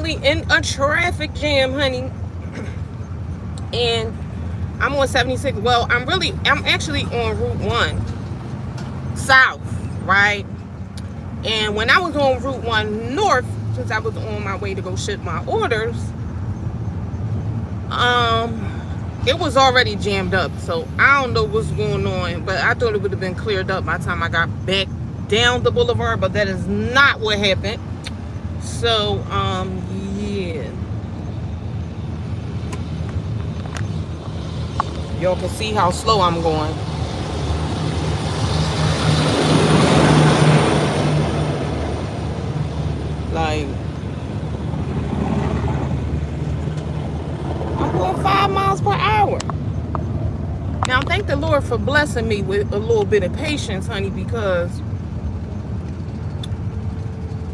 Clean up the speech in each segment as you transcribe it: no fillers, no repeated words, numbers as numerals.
actually in a traffic jam, honey. And I'm on 76. Well, I'm actually on Route 1 South, right? And when I was on Route 1 North, since I was on my way to go ship my orders, it was already jammed up. So I don't know what's going on, but I thought it would have been cleared up by the time I got back down the boulevard, but that is not what happened. So, yeah. Y'all can see how slow I'm going. Like, I'm going 5 miles per hour. Now, thank the Lord for blessing me with a little bit of patience, honey, because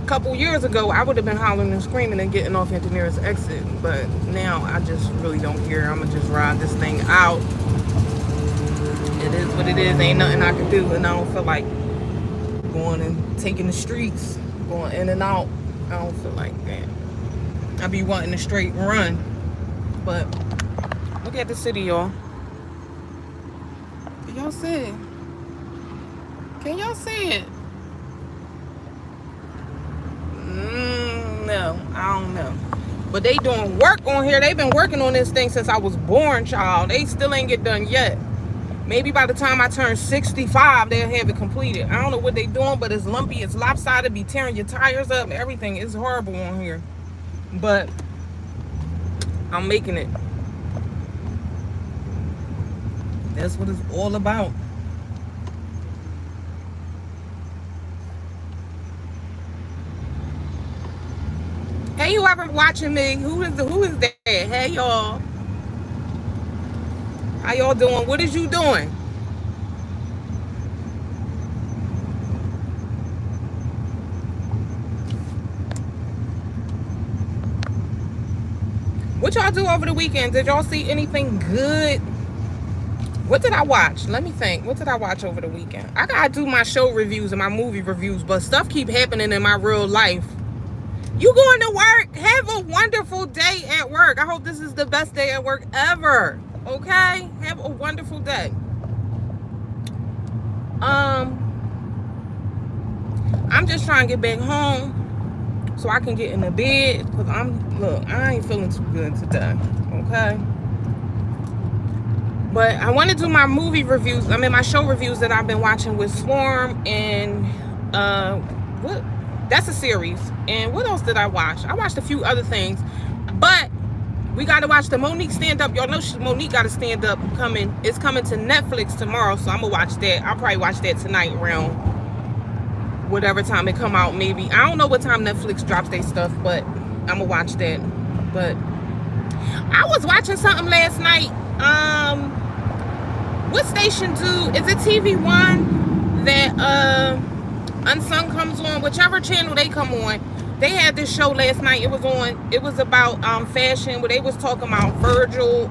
a couple years ago, I would have been hollering and screaming and getting off at the nearest exit. But now, I just really don't care. I'm going to just ride this thing out. It is what it is. Ain't nothing I can do. And I don't feel like going and taking the streets, going in and out. I don't feel like that. I be wanting a straight run. But look at the city, y'all. Can y'all see it? Can y'all see it? No, I don't know. But they doing work on here. They've been working on this thing since I was born, child. They still ain't get done yet. Maybe by the time I turn 65, they'll have it completed. I don't know what they doing, but it's lumpy, it's lopsided, be tearing your tires up, everything is horrible on here. But I'm making it. That's what it's all about. Hey, whoever watching me, who is that? Hey, y'all. How y'all doing? What is you doing? What y'all do over the weekend? Did y'all see anything good? What did I watch? Let me think. What did I watch over the weekend? I gotta do my show reviews and my movie reviews, but stuff keep happening in my real life. You going to work? Have a wonderful day at work. I hope this is the best day at work ever. Okay? Have a wonderful day. I'm just trying to get back home so I can get in the bed, because I ain't feeling too good today. Okay? But I want to do my movie reviews. I mean, my show reviews that I've been watching with Swarm and what? That's a series. And what else did I watch? I watched a few other things, but we got to watch the Monique stand-up. Y'all know Monique got a stand-up coming. It's coming to Netflix tomorrow, so I'm gonna watch that. I'll probably watch that tonight around whatever time it come out. Maybe I don't know what time Netflix drops their stuff, but I'm gonna watch that. But I was watching something last night. What station is it TV One that Unsung comes on? Whichever channel they come on, they had this show last night. It was about fashion, where they was talking about Virgil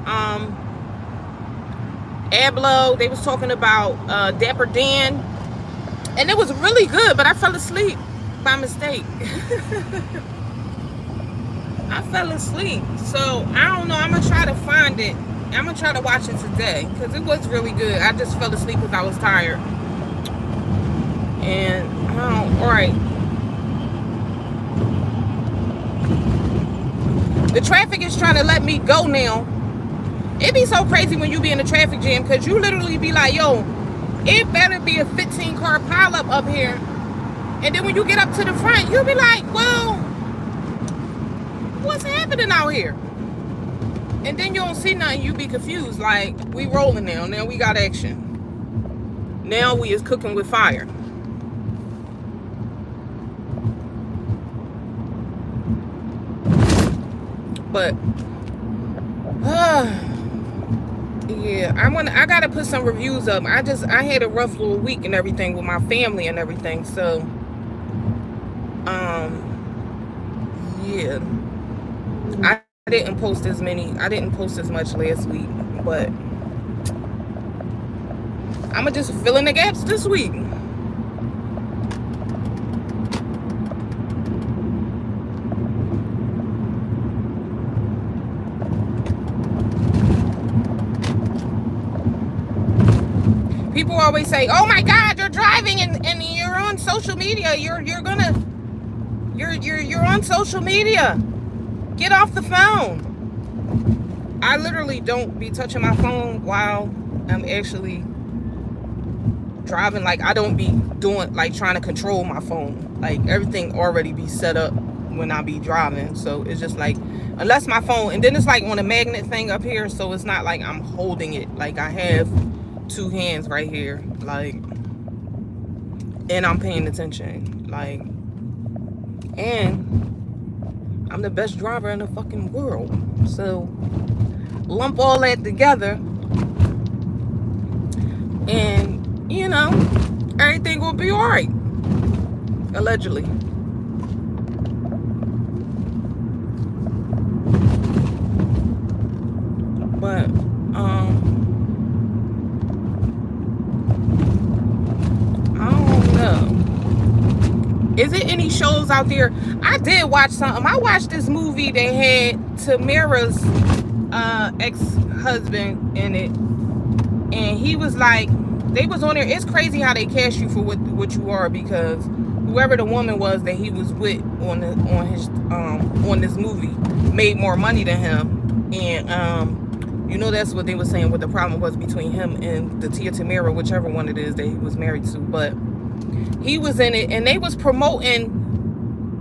Abloh. They was talking about Dapper Dan, and it was really good, but I fell asleep by mistake. I fell asleep, so I don't know. I'm gonna try to find it. I'm gonna try to watch it today, because it was really good. I just fell asleep because I was tired. And all right, the traffic is trying to let me go now. It be so crazy when you be in a traffic jam, because you literally be like, yo, it better be a 15-car pileup up here. And then when you get up to the front, you'll be like, well, what's happening out here? And then you don't see nothing. You be confused. Like, we rolling now. Now we got action. Now we is cooking with fire. But yeah, I gotta put some reviews up. I had a rough little week and everything with my family and everything. So yeah, I didn't post as much last week, but I'ma just fill in the gaps this week. People always say, "Oh my God, you're driving and you're on social media. You're on social media. Get off the phone." I literally don't be touching my phone while I'm actually driving. Like, I don't be doing, like, trying to control my phone. Like, everything already be set up when I be driving. So it's just like, unless my phone, and then it's like on a magnet thing up here, so it's not like I'm holding it. Like, I have two hands right here, like, and I'm paying attention, like, and I'm the best driver in the fucking world. So lump all that together, and you know, everything will be all right, allegedly. But I don't know. Is it any shows out there? I did watch something. I watched this movie that had Tamara's ex-husband in it, and he was like, they was on there. It's crazy how they cast you for what you are, because whoever the woman was that he was with on this movie made more money than him, and you know, that's what they were saying what the problem was between him and the Tia Tamara, whichever one it is that he was married to. But he was in it, and they was promoting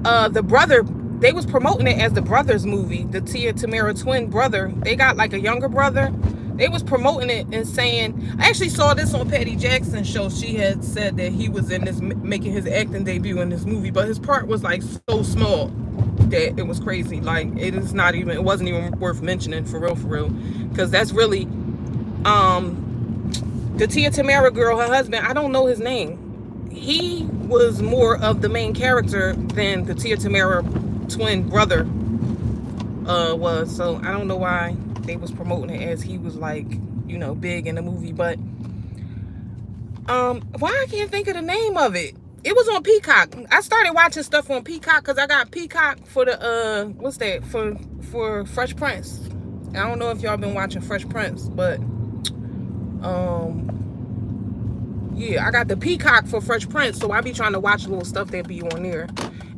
the brother. They was promoting it as the brothers movie, the Tia Tamara twin brother. They got like a younger brother. They was promoting it and saying, I actually saw this on Patty Jackson's show. She had said that he was in this, making his acting debut in this movie, but his part was like so small that it was crazy. Like, it wasn't even worth mentioning, for real, because that's really the Tia Tamara girl, her husband, I don't know his name. He was more of the main character than the Tia Tamara twin brother was. So I don't know why they was promoting it as he was, like, you know, big in the movie. But why I can't think of the name of it. It was on Peacock. I started watching stuff on Peacock because I got Peacock for the what's that, for Fresh Prince. I don't know if y'all been watching Fresh Prince, but yeah, I got the Peacock for Fresh Prince, so I be trying to watch little stuff that be on there.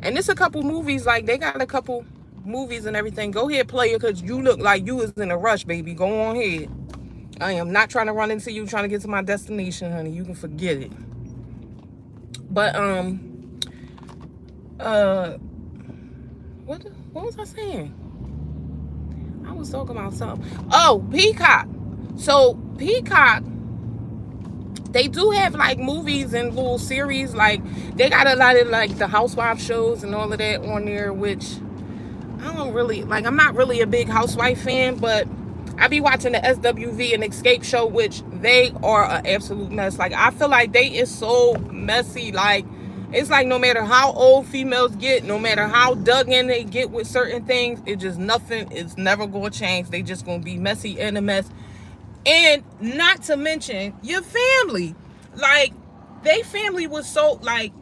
And it's a couple movies, like, they got a couple movies and everything. Go ahead, play it, because you look like you is in a rush, baby. Go on ahead. I am not trying to run into you trying to get to my destination, honey. You can forget it. But what was I saying? I was talking about something. Oh, Peacock. So Peacock, they do have like movies and little series. Like, they got a lot of like the housewife shows and all of that on there, which I don't really like. I'm not really a big housewife fan, but I be watching the SWV and Xscape show, which they are an absolute mess. Like, I feel like they is so messy. Like, it's like no matter how old females get, no matter how dug in they get with certain things, it just, nothing is never going to change. They just going to be messy and a mess. And not to mention your family. Like, they family was so, like,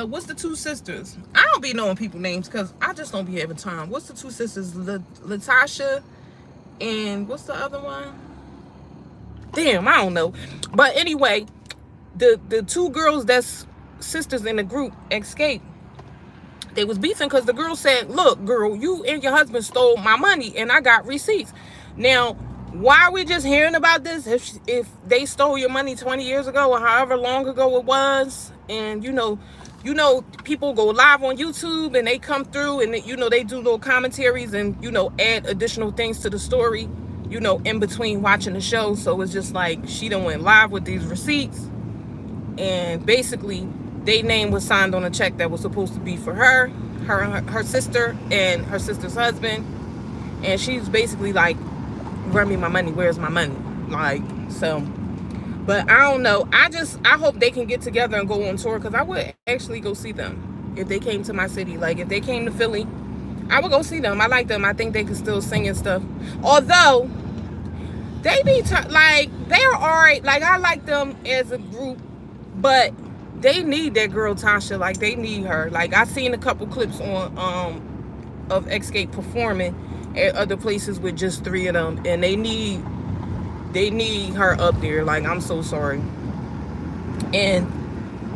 what's the two sisters? I don't be knowing people names because I just don't be having time. What's the two sisters? Latasha and what's the other one? Damn, I don't know. But anyway, the two girls that's sisters in the group, Xscape, they was beefing because the girl said, look, girl, you and your husband stole my money and I got receipts. Now, why are we just hearing about this? If they stole your money 20 years ago or however long ago it was, and you know, people go live on YouTube and they come through and, you know, they do little commentaries and, you know, add additional things to the story, you know, in between watching the show. So it's just like, she done went live with these receipts, and basically their name was signed on a check that was supposed to be for her sister and her sister's husband. And she's basically like, run me my money, where's my money? Like, so, but I don't know. I hope they can get together and go on tour, because I would actually go see them if they came to my city. Like, if they came to Philly, I would go see them. I like them. I think they could still sing and stuff. Although they be like, they're all right. Like, I like them as a group, but they need that girl Tasha. Like, they need her. Like, I seen a couple clips on of Xscape performing at other places with just 3 of them, and they need her up there. Like, I'm so sorry. And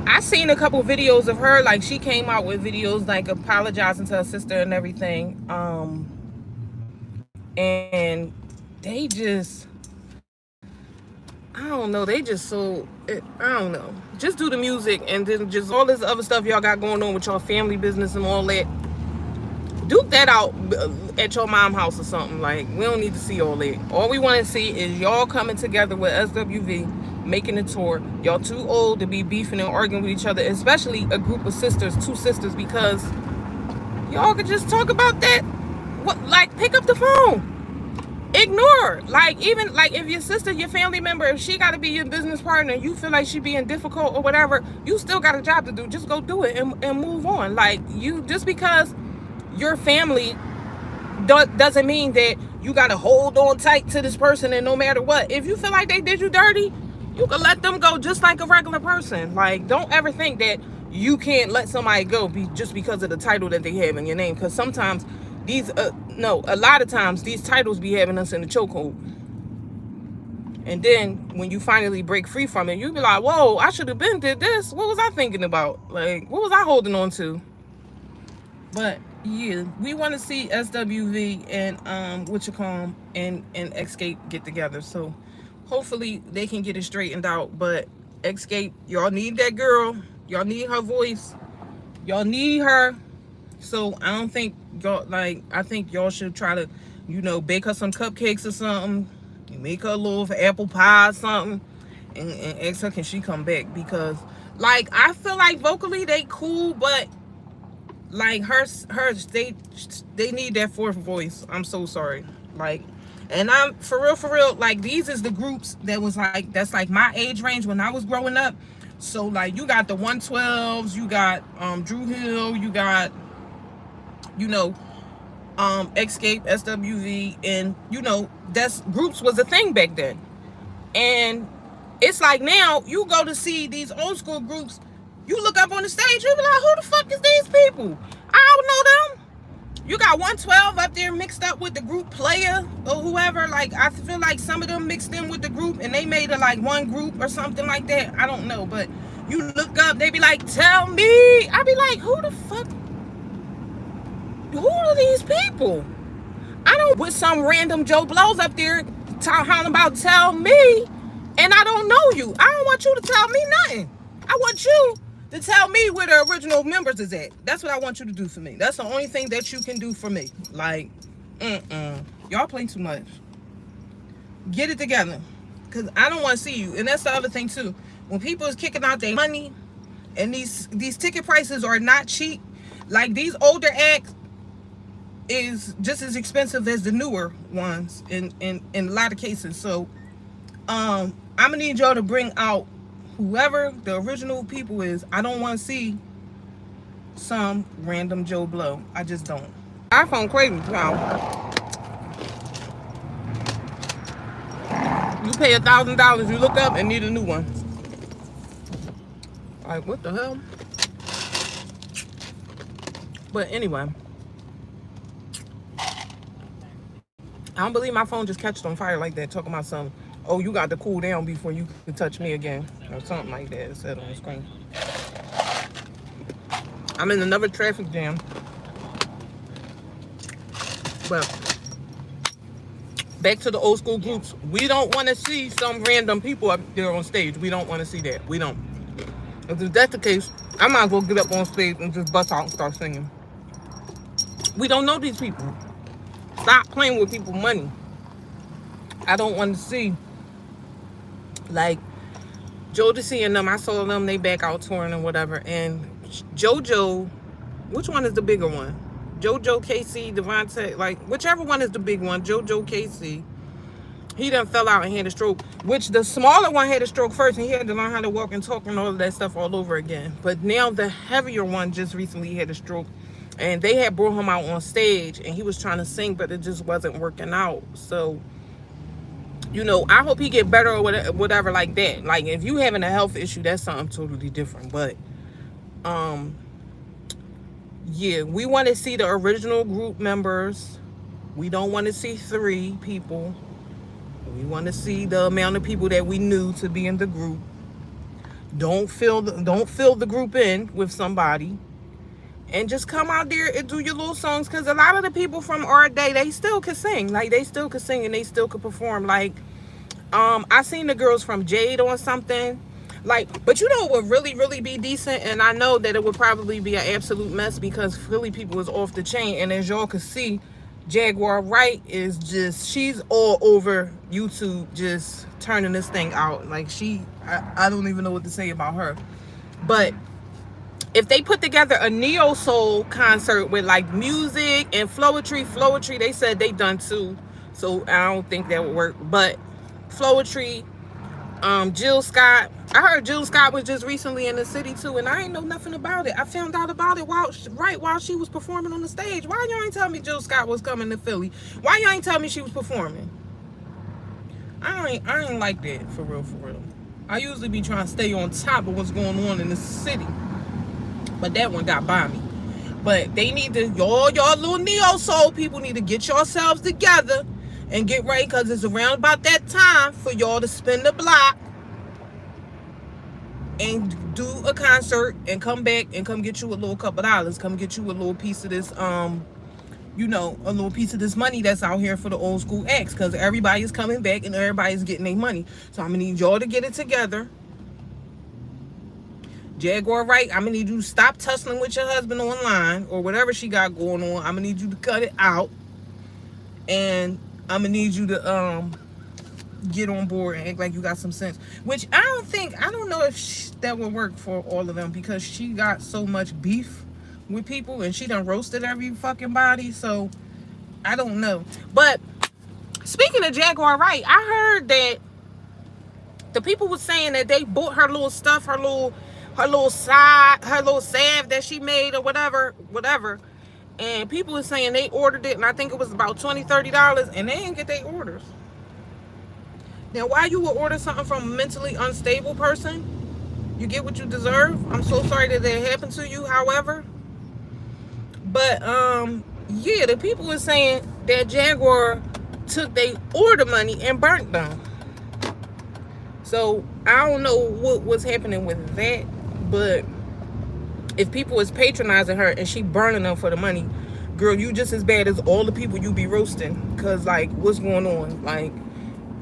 I seen a couple videos of her, like she came out with videos like apologizing to her sister and everything. And they just, I don't know, they just so, I don't know. Just do the music, and then just all this other stuff y'all got going on with your family business and all that. Duke that out at your mom's house or something. Like, we don't need to see all that. All we want to see is y'all coming together with SWV, making a tour. Y'all too old to be beefing and arguing with each other, especially a group of sisters, two sisters, because y'all could just talk about that. What, like, pick up the phone. Ignore. Like, even like if your sister, your family member, if she got to be your business partner, you feel like she being difficult or whatever, you still got a job to do. Just go do it and move on. Like, you, just because your family doesn't mean that you got to hold on tight to this person, and no matter what, if you feel like they did you dirty, you can let them go just like a regular person. Like, don't ever think that you can't let somebody go just because of the title that they have in your name, because sometimes these no, a lot of times these titles be having us in the chokehold. And then when you finally break free from it, you be like, whoa, I should have been did this. What was I thinking about? Like, what was I holding on to? But yeah, we want to see SWV and and Xscape get together. So hopefully they can get it straightened out. But Xscape, y'all need that girl. Y'all need her voice. Y'all need her. So I don't think y'all, like, I think y'all should try to, you know, bake her some cupcakes or something. Make her a little apple pie or something. And ask her, can she come back? Because, like, I feel like vocally they cool, but like they need that fourth voice. I'm so sorry. Like, and I'm for real, like, these is the groups that was like, that's like my age range when I was growing up. So like, you got the 112s, you got Drew Hill, you got, you know, Xscape, SWV, and you know, that's groups was a thing back then. And it's like now you go to see these old school groups, you look up on the stage, you be like, who the fuck is these people? I don't know them. You got 112 up there mixed up with the group Player or whoever. Like, I feel like some of them mixed in with the group and they made it like one group or something like that. I don't know, but you look up, they be like, tell me. I be like, who the fuck? Who are these people? I don't, with some random Joe Blows up there talking about tell me, and I don't know you. I don't want you to tell me nothing. I want you to tell me where the original members is at. That's what I want you to do for me. That's the only thing that you can do for me. Like, y'all play too much. Get it together, because I don't want to see you. And that's the other thing too. When people is kicking out their money, and these ticket prices are not cheap. Like, these older acts is just as expensive as the newer ones in a lot of cases. So I'm gonna need y'all to bring out whoever the original people is. I don't want to see some random Joe Blow. I just don't. iPhone crazy now. You pay $1,000, you look up and need a new one. Like, what the hell? But anyway, I don't believe my phone just catched on fire like that, talking about something. Oh, you got to cool down before you can touch me again, or something like that. It said on the screen. I'm in another traffic jam. But back to the old school groups. We don't want to see some random people up there on stage. We don't want to see that. We don't. If that's the case, I might as well get up on stage and just bust out and start singing. We don't know these people. Stop playing with people's money. I don't want to see, like, Jodeci and them. I saw them, they back out touring and whatever. And JoJo, which one is the bigger one? JoJo, KC, Devontae, like, whichever one is the big one. JoJo, KC. He done fell out and had a stroke, which the smaller one had a stroke first, and he had to learn how to walk and talk and all of that stuff all over again. But now the heavier one just recently had a stroke. And they had brought him out on stage, and he was trying to sing, but it just wasn't working out. So, you know, I hope he get better or whatever like that. Like, if you having a health issue, that's something totally different. But, yeah, we want to see the original group members. We don't want to see 3 people. We want to see the amount of people that we knew to be in the group. Don't fill the group in with somebody, and just come out there and do your little songs. Because a lot of the people from our day, they still could sing. Like, they still could sing and they still could perform. Like, I seen the girls from Jade on something. Like, but you know what would really, really be decent? And I know that it would probably be an absolute mess because Philly people is off the chain. And as y'all can see, Jaguar Wright is just, she's all over YouTube just turning this thing out. Like, I don't even know what to say about her. But if they put together a neo soul concert with like music and flowetry, they said they done too, so I don't think that would work. But flowetry, Jill Scott, I heard Jill Scott was just recently in the city too, and I ain't know nothing about it. I found out about it while she was performing on the stage. Why y'all ain't tell me Jill Scott was coming to Philly? Why y'all ain't tell me she was performing? I ain't like that, for real. I usually be trying to stay on top of what's going on in the city. But that one got by me. But they need to, y'all little neo soul people need to get yourselves together and get ready, because it's around about that time for y'all to spin the block and do a concert and come back and come get you a little couple dollars. Come get you a little piece of this, you know, a little piece of this money that's out here for the old school acts, because everybody's coming back and everybody's getting their money. So I'm gonna need y'all to get it together. Jaguar Wright, I'm gonna need you to stop tussling with your husband online or whatever she got going on. I'm gonna need you to cut it out, and I'm gonna need you to get on board and act like you got some sense. Which I don't know if that would work for all of them, because she got so much beef with people and she done roasted every fucking body. So I don't know. But speaking of Jaguar Wright, I heard that the people were saying that they bought her little stuff, her little salve that she made or whatever, and people were saying they ordered it, and I think it was about $20-$30, and they didn't get their orders. Now, why you would order something from a mentally unstable person? You get what you deserve. I'm so sorry that happened to you, however. But yeah, the people were saying that Jaguar took their order money and burnt them. So I don't know what was happening with that. But if people is patronizing her and she burning them for the money, girl, you just as bad as all the people you be roasting. Because, like, what's going on? Like,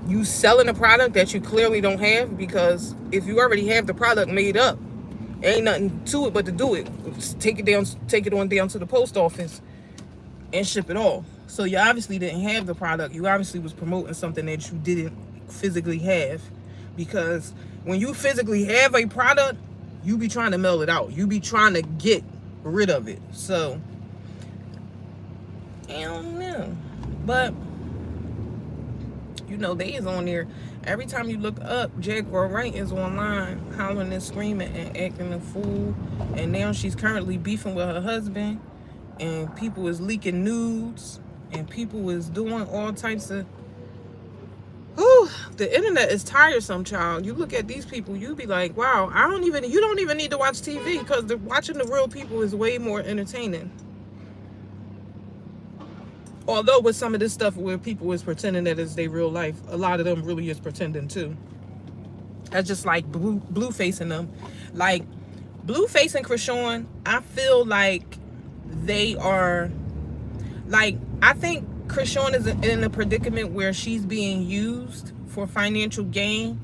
you selling a product that you clearly don't have, because if you already have the product made up, ain't nothing to it but to do it. Take it on down to the post office and ship it off. So you obviously didn't have the product. You obviously was promoting something that you didn't physically have. Because when you physically have a product, you be trying to mail it out. You be trying to get rid of it. So, I don't know. But, you know, they is on there. Every time you look up, Jaguar Wright is online hollering and screaming and acting a fool. And now she's currently beefing with her husband. And people is leaking nudes. And people is doing all types of... Whew, the internet is tiresome, child. You look at these people, you be like, wow, you don't even need to watch TV, because watching the real people is way more entertaining. Although with some of this stuff where people is pretending that it's their real life, a lot of them really is pretending too. That's just like Blueface and them. Like, Blueface and Chrisean, I feel like they are, like, I think Chrisean is in a predicament where she's being used for financial gain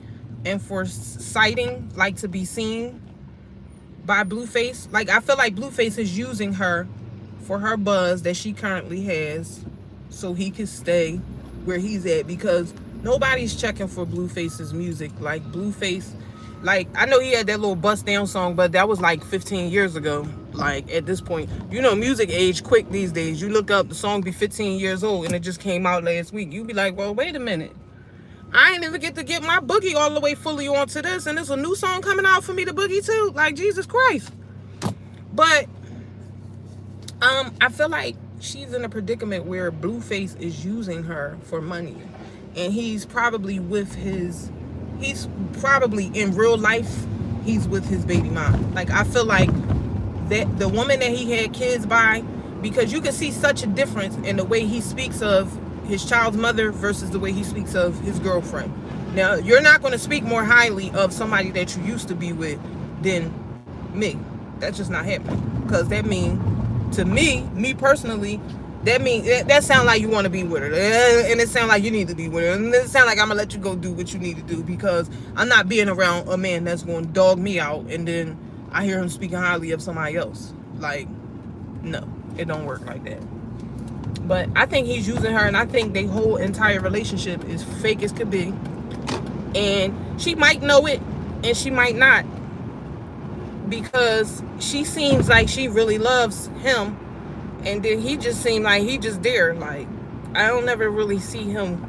and for citing, like, to be seen by Blueface. Like, I feel like Blueface is using her for her buzz that she currently has, so he can stay where he's at, because nobody's checking for Blueface's music. Like, Blueface, like, I know he had that little Bust Down song, but that was like 15 years ago. Like, at this point, you know, music age quick these days. You look up, the song be 15 years old and it just came out last week. You be like, well, wait a minute, I ain't even get to get my boogie all the way fully onto this, and there's a new song coming out for me to boogie to. Like, Jesus Christ. But I feel like she's in a predicament where Blueface is using her for money, and he's probably in real life, he's with his baby mom. Like, I feel like that the woman that he had kids by, because you can see such a difference in the way he speaks of his child's mother versus the way he speaks of his girlfriend. Now, you're not going to speak more highly of somebody that you used to be with than me. That's just not happening. Because that means, to me personally, that means that sounds like you want to be with her, and it sounds like you need to be with her, and it sounds like I'm gonna let you go do what you need to do, because I'm not being around a man that's going to dog me out, and then I hear him speaking highly of somebody else. Like, no, it don't work like that. But I think he's using her, and I think their whole entire relationship is fake as could be, and she might know it, and she might not, because she seems like she really loves him, and then he just seemed like he just there. Like, I don't ever really see him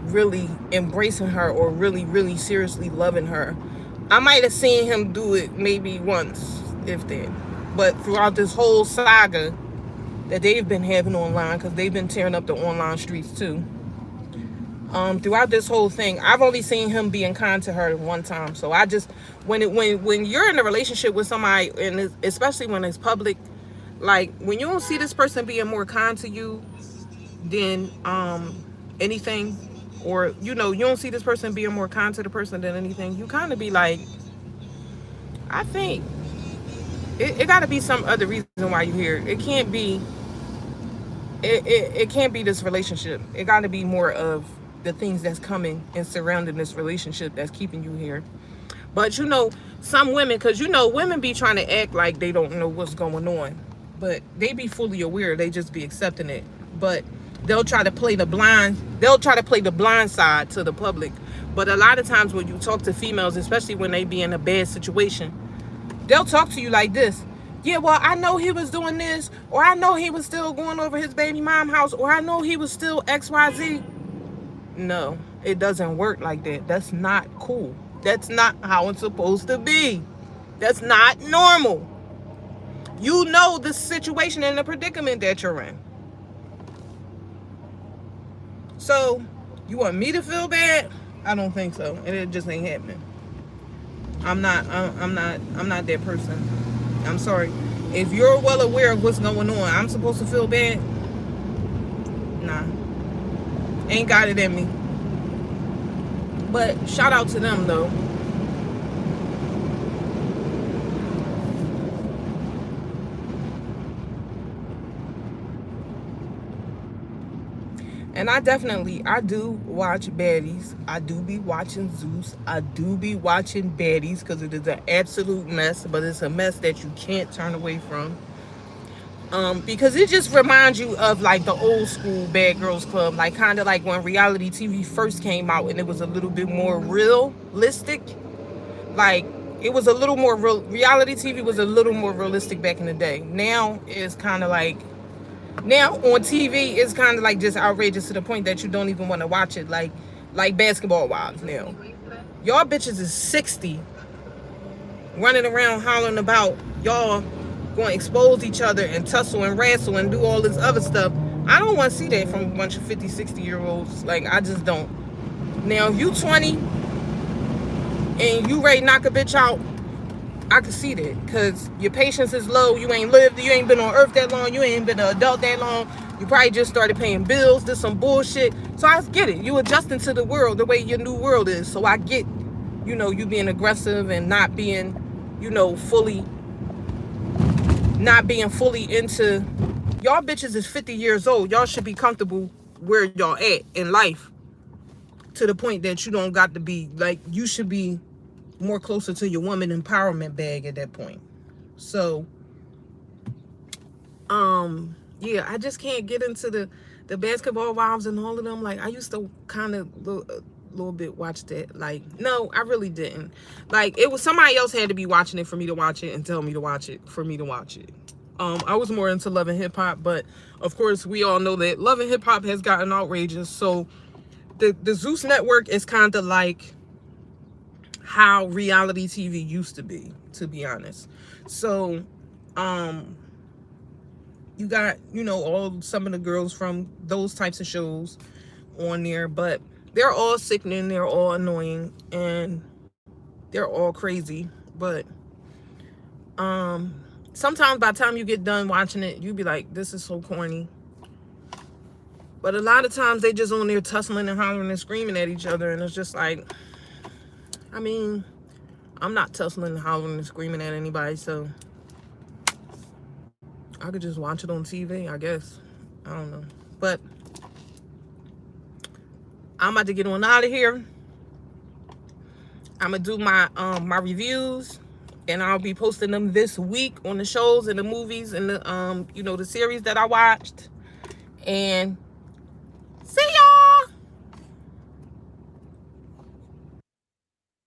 really embracing her or really seriously loving her. I might have seen him do it maybe once, if then. But throughout this whole saga that they've been having online, because they've been tearing up the online streets too. Throughout this whole thing, I've only seen him being kind to her one time. So I just, when you're in a relationship with somebody, and especially when it's public, like when you don't see this person being more kind to you than anything, or you don't see this person being more kind to the person than anything, you kind of be like, I think it got to be some other reason why you're here. It can't be it can't be this relationship. It got to be more of the things that's coming and surrounding this relationship that's keeping you here. But some women, because women be trying to act like they don't know what's going on, but they be fully aware. They just be accepting it. But they'll try to play the blind side to the public. But a lot of times when you talk to females, especially when they be in a bad situation, they'll talk to you like this. Yeah, well, I know he was doing this, or I know he was still going over his baby mom house, or I know he was still XYZ. No, it doesn't work like that. That's not cool. That's not how it's supposed to be. That's not normal. You know the situation and the predicament that you're in. So, you want me to feel bad? I don't think so. And it just ain't happening. I'm not that person. I'm sorry. If you're well aware of what's going on, I'm supposed to feel bad? Nah. Ain't got it in me. But shout out to them though. And I do watch baddies. I do be watching Zeus. I do be watching baddies, because it is an absolute mess, but it's a mess that you can't turn away from. Because it just reminds you of like the old school Bad Girls Club, like kind of like when reality TV first came out and it was a little bit more realistic. Like it was a little more real. Reality TV was a little more realistic back in the day. Now it's kind of like, now on TV it's kind of like just outrageous to the point that you don't even want to watch it. Like Basketball Wives now. Y'all bitches is 60 running around hollering about y'all going to expose each other and tussle and wrestle and do all this other stuff. I don't want to see that from a bunch of 50, 60-year-olds. Like, I just don't. Now, if you 20 and you ready to knock a bitch out, I can see that, because your patience is low. You ain't been on earth that long. You ain't been an adult that long. You probably just started paying bills. This some bullshit. So I get it. You adjusting to the world the way your new world is. So I get, you being aggressive and not being, fully into. Y'all bitches is 50 years old. Y'all should be comfortable where y'all at in life, to the point that you don't got to be like, you should be more closer to your woman empowerment bag at that point. So yeah, I just can't get into the Basketball Wives and all of them. Like, I used to kind of little bit watch that. Like, no, I really didn't. Like, it was somebody else had to be watching it for me to watch it and tell me to watch it for me to watch it. I was more into Love and Hip Hop, but of course we all know that Love and Hip Hop has gotten outrageous. So the Zeus network is kind of like how reality TV used to be honest. So you got, some of the girls from those types of shows on there, but they're all sickening, they're all annoying, and they're all crazy. But sometimes by the time you get done watching it, you be like, this is so corny. But a lot of times they just on there tussling and hollering and screaming at each other, and it's just like, I mean, I'm not tussling and hollering and screaming at anybody, so I could just watch it on TV, I guess. I don't know. But I'm about to get on out of here. I'm gonna do my my reviews, and I'll be posting them this week on the shows and the movies and the you know, the series that I watched. And